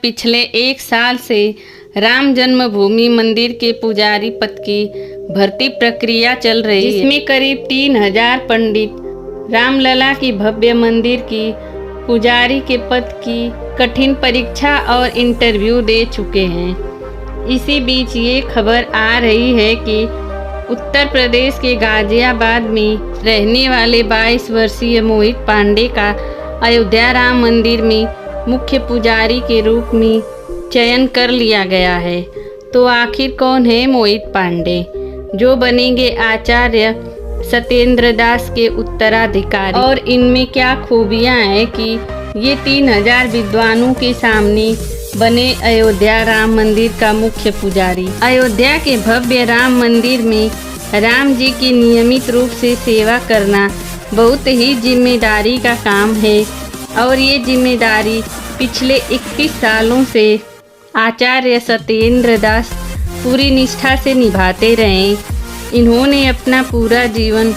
पिछले 1 साल से राम जन्मभूमि मंदिर के पुजारी पद की भर्ती प्रक्रिया चल रही है, जिसमें करीब 3000 पंडित रामलला की भव्य मंदिर की पुजारी के पद की कठिन परीक्षा और इंटरव्यू दे चुके हैं। इसी बीच ये खबर आ रही है कि उत्तर प्रदेश के गाजियाबाद में रहने वाले 22 वर्षीय मोहित पांडे का अयोध्या राम मंदिर में मुख्य पुजारी के रूप में चयन कर लिया गया है। तो आखिर कौन है मोहित पांडे, जो बनेंगे आचार्य सत्येंद्र दास के उत्तराधिकारी, और इनमें क्या खूबियां हैं कि ये 3000 विद्वानों के सामने बने अयोध्या राम मंदिर का मुख्य पुजारी। अयोध्या के भव्य राम मंदिर में राम जी की नियमित रूप से सेवा करना बहुत ही जिम्मेदारी का काम है और ये जिम्मेदारी पिछले 21 सालों से आचार्य सत्येंद्र दास पूरी निष्ठा से निभाते रहे। इन्होंने अपना पूरा जीवन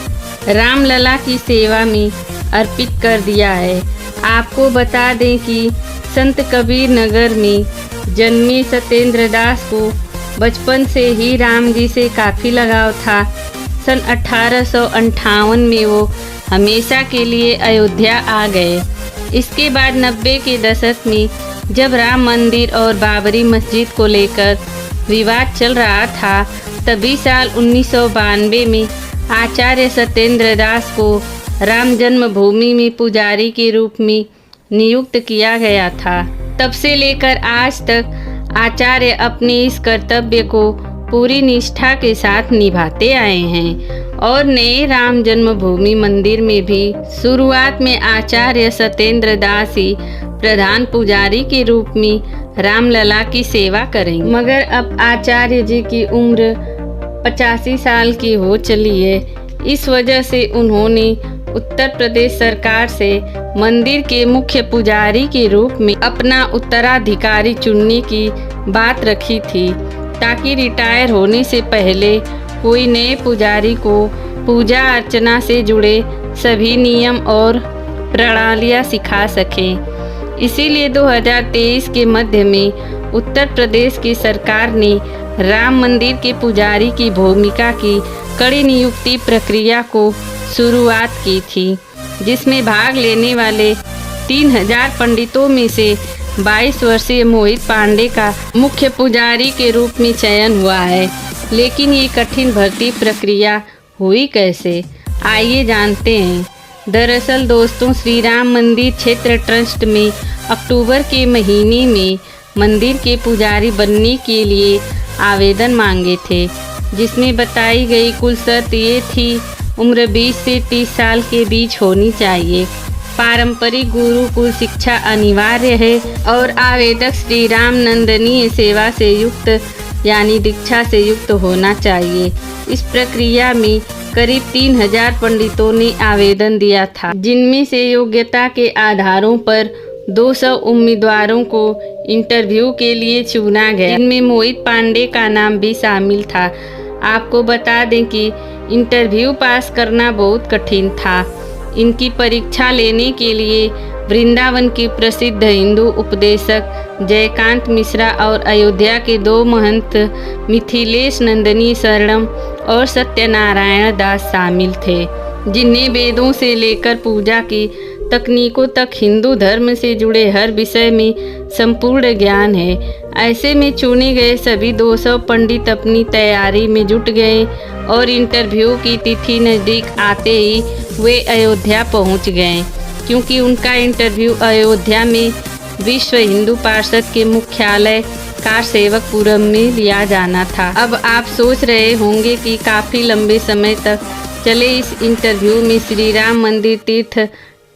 रामलला की सेवा में अर्पित कर दिया है। आपको बता दें कि संत कबीर नगर में जन्मे सत्येंद्र दास को बचपन से ही राम जी से काफ़ी लगाव था। सन 1858 में वो हमेशा के लिए अयोध्या आ गए। इसके बाद 90 के दशक में जब राम मंदिर और बाबरी मस्जिद को लेकर विवाद चल रहा था, तभी साल 1992 में आचार्य सत्येंद्र दास को राम जन्मभूमि में पुजारी के रूप में नियुक्त किया गया था। तब से लेकर आज तक आचार्य अपने इस कर्तव्य को पूरी निष्ठा के साथ निभाते आए हैं और नए राम जन्मभूमि मंदिर में भी शुरुआत में आचार्य सत्येंद्र दास ही प्रधान पुजारी के रूप में रामलला की सेवा करेंगे। मगर अब आचार्य जी की उम्र 85 साल की हो चली है। इस वजह से उन्होंने उत्तर प्रदेश सरकार से मंदिर के मुख्य पुजारी के रूप में अपना उत्तराधिकारी चुनने की बात रखी थी, ताकि रिटायर होने से पहले कोई नए पुजारी को पूजा अर्चना से जुड़े सभी नियम और प्रणालियाँ सिखा सकें। इसीलिए 2023 के मध्य में उत्तर प्रदेश की सरकार ने राम मंदिर के पुजारी की भूमिका की कड़ी नियुक्ति प्रक्रिया को शुरुआत की थी, जिसमें भाग लेने वाले 3000 पंडितों में से 22 वर्षीय मोहित पांडे का मुख्य पुजारी के रूप में चयन हुआ है। लेकिन ये कठिन भर्ती प्रक्रिया हुई कैसे, आइए जानते हैं। दरअसल दोस्तों, श्री राम मंदिर क्षेत्र ट्रस्ट में अक्टूबर के महीने में मंदिर के पुजारी बनने के लिए आवेदन मांगे थे, जिसमें बताई गई कुल शर्त ये थी, उम्र 20 से 30 साल के बीच होनी चाहिए, पारंपरिक गुरुकुल शिक्षा अनिवार्य है और आवेदक श्री राम नंदनीय सेवा से युक्त यानी दीक्षा से युक्त होना चाहिए। इस प्रक्रिया में करीब 3000 पंडितों ने आवेदन दिया था, जिनमें से योग्यता के आधारों पर 200 उम्मीदवारों को इंटरव्यू के लिए चुना गया, जिनमें मोहित पांडे का नाम भी शामिल था। आपको बता दें कि इंटरव्यू पास करना बहुत कठिन था। इनकी परीक्षा लेने के लिए वृंदावन के प्रसिद्ध हिंदू उपदेशक जयकांत मिश्रा और अयोध्या के 2 महंत मिथिलेश नंदनी शरणम और सत्यनारायण दास शामिल थे, जिन्हें वेदों से लेकर पूजा की तकनीकों तक हिंदू धर्म से जुड़े हर विषय में संपूर्ण ज्ञान है। ऐसे में चुने गए सभी 200 पंडित अपनी तैयारी में जुट गए और इंटरव्यू की तिथि नज़दीक आते ही वे अयोध्या पहुंच गए, क्योंकि उनका इंटरव्यू अयोध्या में विश्व हिंदू पार्षद के मुख्यालय कारसेवकपुरम में लिया जाना था। अब आप सोच रहे होंगे कि काफ़ी लंबे समय तक चले इस इंटरव्यू में श्री राम मंदिर तीर्थ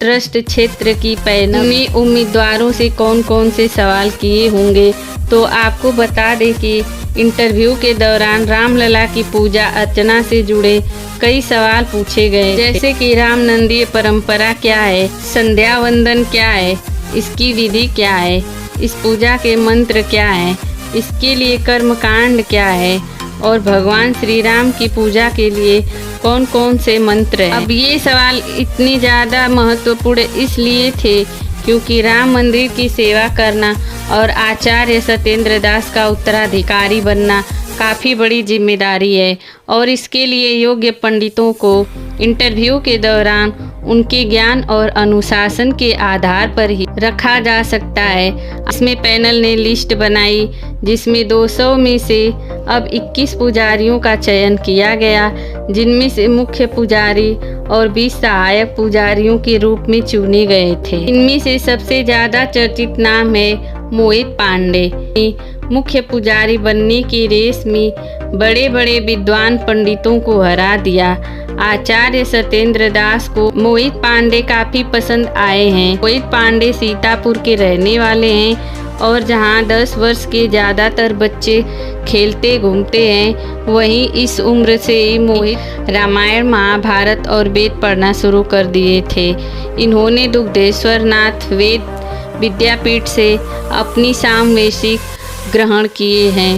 ट्रस्ट क्षेत्र की पैनल ने उम्मीदवारों से कौन कौन से सवाल किए होंगे। तो आपको बता दें कि इंटरव्यू के दौरान रामलला की पूजा अर्चना से जुड़े कई सवाल पूछे गए, जैसे कि राम नंदीय परंपरा क्या है, संध्या वंदन क्या है, इसकी विधि क्या है, इस पूजा के मंत्र क्या है, इसके लिए कर्मकांड क्या है और भगवान श्री राम की पूजा के लिए कौन कौन से मंत्र हैं। अब ये सवाल इतने ज़्यादा महत्वपूर्ण इसलिए थे क्योंकि राम मंदिर की सेवा करना और आचार्य सत्येंद्र दास का उत्तराधिकारी बनना काफ़ी बड़ी जिम्मेदारी है और इसके लिए योग्य पंडितों को इंटरव्यू के दौरान उनके ज्ञान और अनुशासन के आधार पर ही रखा जा सकता है। इसमें पैनल ने लिस्ट बनाई जिसमें 200 में से अब 21 पुजारियों का चयन किया गया, जिनमें से मुख्य पुजारी और 20 सहायक पुजारियों के रूप में चुने गए थे। इनमें से सबसे ज़्यादा चर्चित नाम है मोहित पांडे। मुख्य पुजारी बनने की रेस में बड़े बड़े विद्वान पंडितों को हरा दिया। आचार्य सत्येंद्र दास को मोहित पांडे काफ़ी पसंद आए हैं। मोहित पांडे सीतापुर के रहने वाले हैं और जहां 10 वर्ष के ज़्यादातर बच्चे खेलते घूमते हैं, वहीं इस उम्र से ही मोहित रामायण, महाभारत और वेद पढ़ना शुरू कर दिए थे। इन्होंने दुग्धेश्वर नाथ वेद विद्यापीठ से अपनी सामवेशिक ग्रहण किए हैं।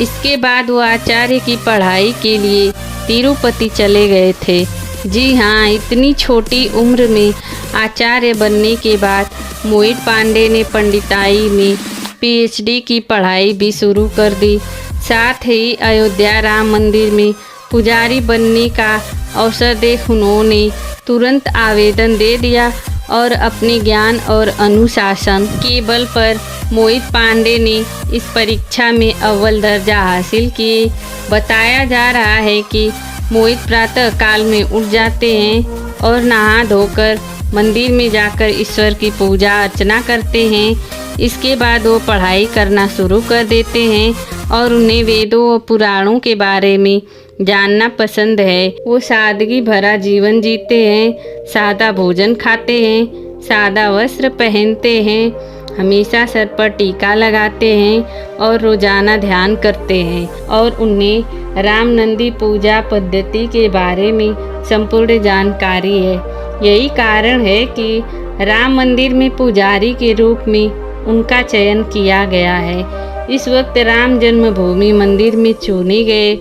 इसके बाद वो आचार्य की पढ़ाई के लिए तिरुपति चले गए थे। जी हाँ, इतनी छोटी उम्र में आचार्य बनने के बाद मोहित पांडे ने पंडिताई में पीएचडी की पढ़ाई भी शुरू कर दी। साथ ही अयोध्या राम मंदिर में पुजारी बनने का अवसर देख उन्होंने तुरंत आवेदन दे दिया और अपने ज्ञान और अनुशासन के बल पर मोहित पांडे ने इस परीक्षा में अव्वल दर्जा हासिल किए। बताया जा रहा है कि मोहित प्रातः काल में उठ जाते हैं और नहा धोकर मंदिर में जाकर ईश्वर की पूजा अर्चना करते हैं। इसके बाद वो पढ़ाई करना शुरू कर देते हैं और उन्हें वेदों और पुराणों के बारे में जानना पसंद है। वो सादगी भरा जीवन जीते हैं, सादा भोजन खाते हैं, सादा वस्त्र पहनते हैं, हमेशा सर पर टीका लगाते हैं और रोजाना ध्यान करते हैं और उन्हें राम नंदी पूजा पद्धति के बारे में संपूर्ण जानकारी है। यही कारण है कि राम मंदिर में पुजारी के रूप में उनका चयन किया गया है। इस वक्त राम जन्मभूमि मंदिर में चुने गए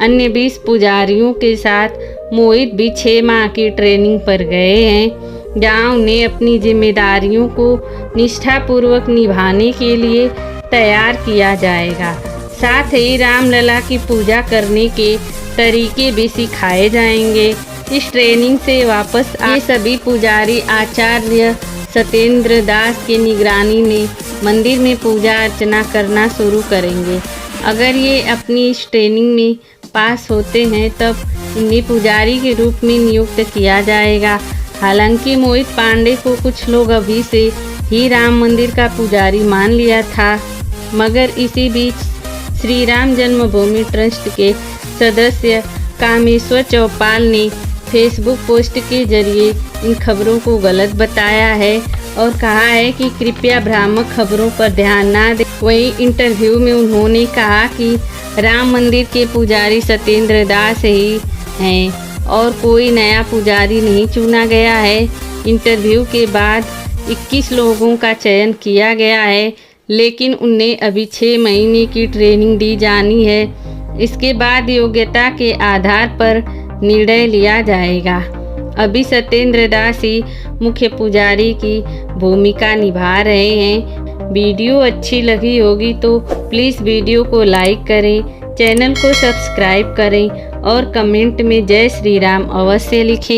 अन्य 20 पुजारियों के साथ मोहित भी 6 माह की ट्रेनिंग पर गए हैं, जहाँ उन्हें अपनी जिम्मेदारियों को निष्ठापूर्वक निभाने के लिए तैयार किया जाएगा। साथ ही रामलला की पूजा करने के तरीके भी सिखाए जाएंगे। इस ट्रेनिंग से वापस आए सभी पुजारी आचार्य सत्येंद्र दास की निगरानी में मंदिर में पूजा अर्चना करना शुरू करेंगे। अगर ये अपनी इस ट्रेनिंग में पास होते हैं तब इन्हें पुजारी के रूप में नियुक्त किया जाएगा। हालांकि मोहित पांडे को कुछ लोग अभी से ही राम मंदिर का पुजारी मान लिया था, मगर इसी बीच श्री राम जन्मभूमि ट्रस्ट के सदस्य कामेश्वर चौपाल ने फेसबुक पोस्ट के जरिए इन खबरों को गलत बताया है और कहा है कि कृपया भ्रामक खबरों पर ध्यान ना दें। वहीं इंटरव्यू में उन्होंने कहा कि राम मंदिर के पुजारी सत्येंद्र दास ही हैं और कोई नया पुजारी नहीं चुना गया है। इंटरव्यू के बाद 21 लोगों का चयन किया गया है, लेकिन उन्हें अभी 6 महीने की ट्रेनिंग दी जानी है। इसके बाद योग्यता के आधार पर निर्णय लिया जाएगा। अभी सत्येंद्र दास ही मुख्य पुजारी की भूमिका निभा रहे हैं। वीडियो अच्छी लगी होगी तो प्लीज़ वीडियो को लाइक करें, चैनल को सब्सक्राइब करें और कमेंट में जय श्री राम अवश्य लिखें।